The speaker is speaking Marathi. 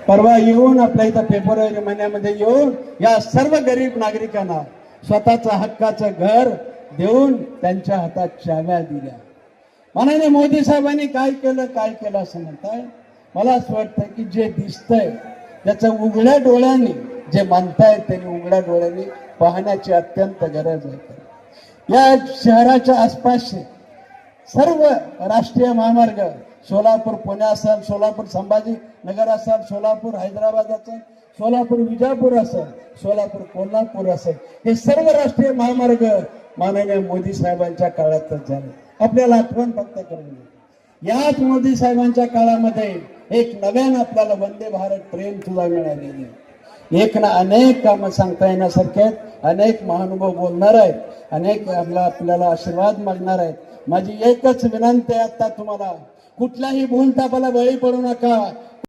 परवा येऊन आपल्या इथं फेब्रुवारी महिन्यामध्ये येऊन या सर्व गरीब नागरिकांना स्वतःचं हक्काचं घर देऊन त्यांच्या हातात चाव्या दिल्या. माननीय मोदी साहेबांनी काय केलं असं म्हणताय. मला असं वाटतं की जे दिसतंय त्याचं उघड्या डोळ्यांनी जे म्हणतायत त्यांनी उघड्या डोळ्यांनी पाहण्याची अत्यंत गरज आहे. या शहराच्या आसपासचे सर्व राष्ट्रीय महामार्ग, सोलापूर पुणे असेल, सोलापूर संभाजी नगर असेल, सोलापूर हैदराबाद असेल, सोलापूर विजापूर असेल, सोलापूर कोल्हापूर असेल, हे सर्व राष्ट्रीय महामार्ग माननीय मोदी साहेबांच्या काळातच झाले. आपल्याला आठवण फक्त करून याच मोदी साहेबांच्या काळामध्ये एक नव्यानं आपल्याला वंदे भारत ट्रेन सुद्धा मिळालेली आहे. एक ना अनेक कामं सांगता येण्यासारखे आहेत, अनेक महानुभव बोलणार आहेत, अनेक आपल्याला आशीर्वाद मागणार आहेत. माझी एकच विनंती आहे आता तुम्हाला, कुठल्याही भूलथापाला बळी पडू नका.